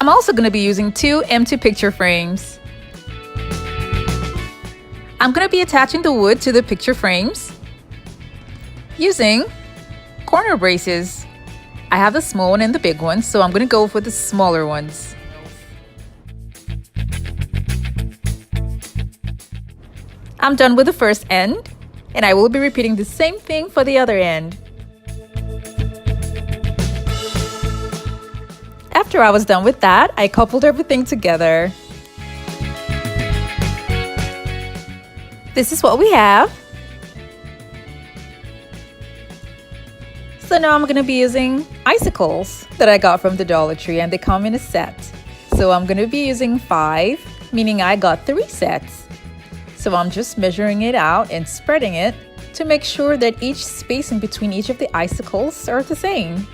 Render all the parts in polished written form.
I'm also going to be using 2 empty picture frames. I'm going to be attaching the wood to the picture frames using corner braces. I have the small one and the big one, so I'm going to go for the smaller ones. I'm done with the first end, and I will be repeating the same thing for the other end. After I was done with that, I coupled everything together. This is what we have. So now I'm going to be using icicles that I got from the Dollar Tree, and they come in a set. So I'm going to be using 5, meaning I got 3 sets. So I'm just measuring it out and spreading it to make sure that each space in between each of the icicles are the same.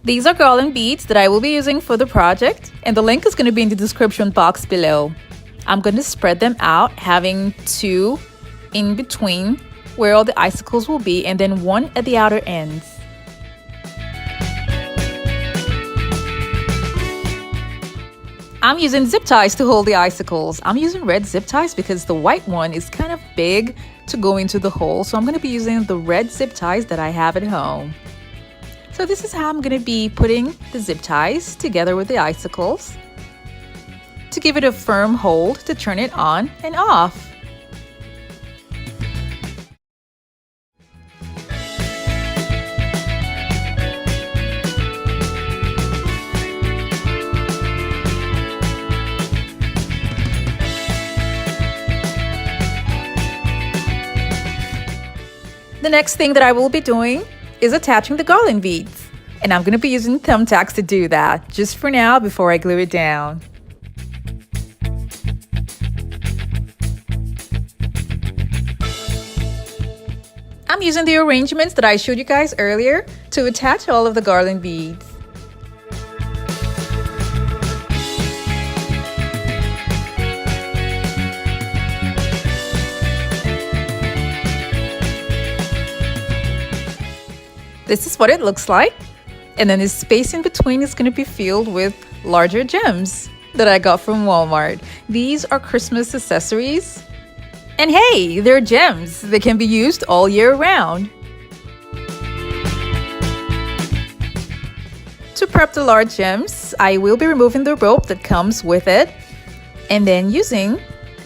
These are garland beads that I will be using for the project, and the link is going to be in the description box below. I'm going to spread them out, having 2 in between where all the icicles will be, and then 1 at the outer ends. I'm using zip ties to hold the icicles. I'm using red zip ties because the white one is kind of big to go into the hole, so I'm going to be using the red zip ties that I have at home. So this is how I'm going to be putting the zip ties together with the icicles to give it a firm hold to turn it on and off. The next thing that I will be doing is attaching the garland beads, and I'm going to be using thumbtacks to do that, just for now before I glue it down. I'm using the arrangements that I showed you guys earlier to attach all of the garland beads. This is what it looks like, and then the space in between is going to be filled with larger gems that I got from Walmart. These are Christmas accessories, and hey, they're gems that can be used all year round. To prep the large gems, I will be removing the rope that comes with it and then using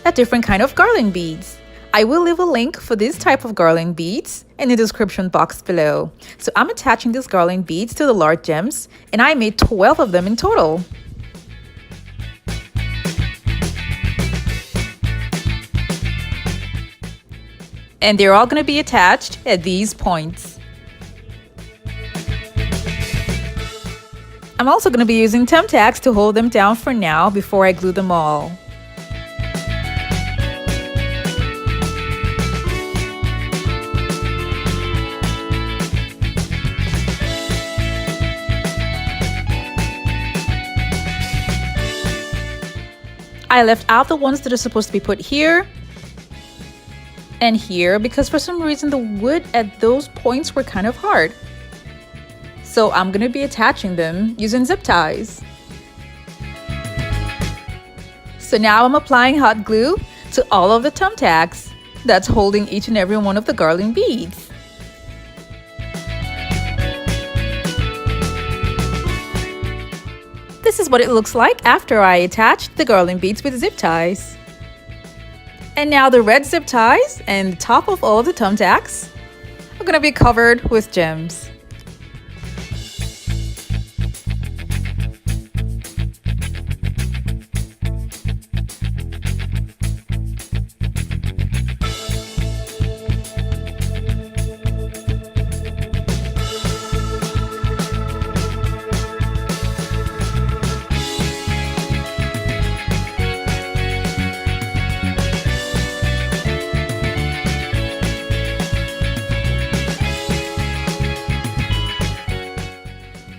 a different kind of garland beads. I will leave a link for this type of garland beads in the description box below. So I'm attaching these garland beads to the large gems, and I made 12 of them in total. And they're all going to be attached at these points. I'm also going to be using thumbtacks to hold them down for now before I glue them all. I left out the ones that are supposed to be put here and here because for some reason the wood at those points were kind of hard. So I'm going to be attaching them using zip ties. So now I'm applying hot glue to all of the thumbtacks that's holding each and every one of the garland beads. This is what it looks like after I attached the garland beads with zip ties. And now the red zip ties and the top of all of the thumbtacks are going to be covered with gems.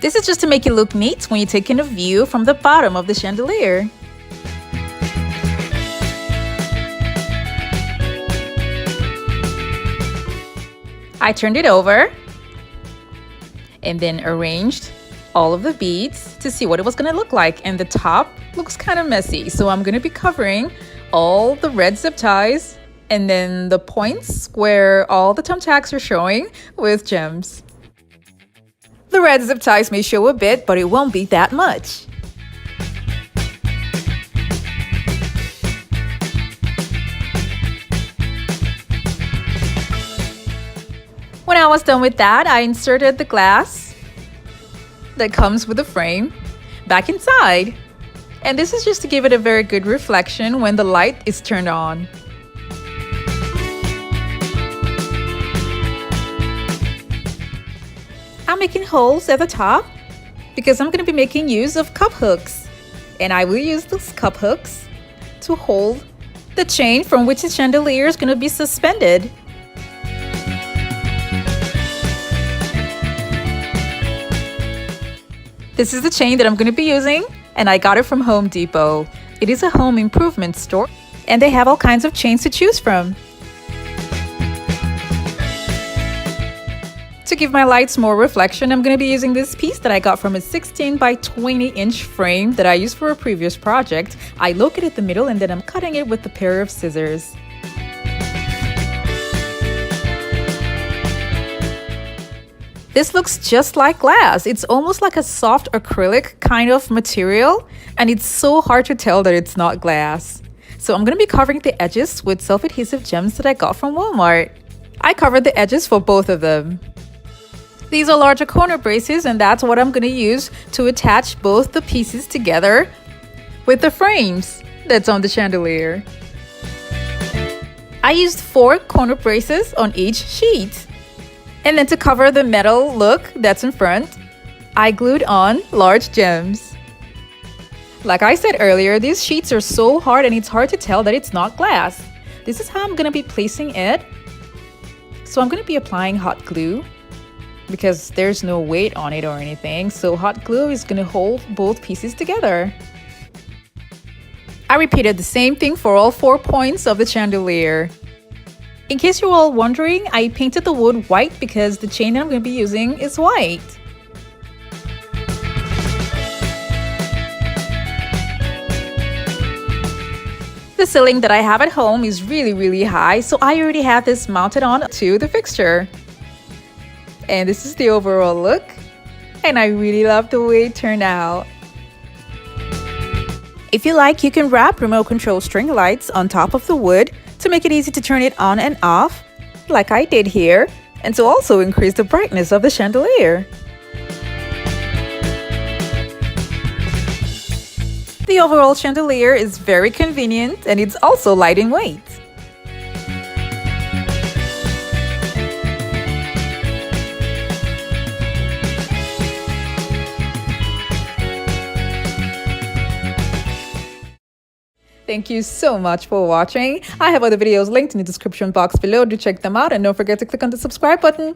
This is just to make it look neat when you're taking a view from the bottom of the chandelier. I turned it over and then arranged all of the beads to see what it was going to look like, and the top looks kind of messy, so I'm going to be covering all the red zip ties and then the points where all the thumbtacks are showing with gems. The red zip ties may show a bit, but it won't be that much. When I was done with that, I inserted the glass that comes with the frame back inside. And this is just to give it a very good reflection when the light is turned on. I'm making holes at the top because I'm going to be making use of cup hooks. And I will use those cup hooks to hold the chain from which the chandelier is going to be suspended. This is the chain that I'm going to be using, and I got it from Home Depot. It is a home improvement store, and they have all kinds of chains to choose from. To give my lights more reflection, I'm going to be using this piece that I got from a 16 by 20 inch frame that I used for a previous project. I located the middle and then I'm cutting it with a pair of scissors. This looks just like glass. It's almost like a soft acrylic kind of material, and it's so hard to tell that it's not glass. So I'm going to be covering the edges with self-adhesive gems that I got from Walmart. I covered the edges for both of them. These are larger corner braces, and that's what I'm going to use to attach both the pieces together with the frames that's on the chandelier. I used 4 corner braces on each sheet. And then to cover the metal look that's in front, I glued on large gems. Like I said earlier, these sheets are so hard and it's hard to tell that it's not glass. This is how I'm going to be placing it. So I'm going to be applying hot glue because there's no weight on it or anything. So hot glue is going to hold both pieces together. I repeated the same thing for all 4 points of the chandelier. In case you're all wondering, I painted the wood white because the chain that I'm going to be using is white. The ceiling that I have at home is really high, so I already have this mounted on to the fixture. And this is the overall look, and I really love the way it turned out. If you like, you can wrap remote control string lights on top of the wood to make it easy to turn it on and off, like I did here, and to also increase the brightness of the chandelier. The overall chandelier is very convenient, and it's also light in weight. Thank you so much for watching. I have other videos linked in the description box below. Do check them out and don't forget to click on the subscribe button.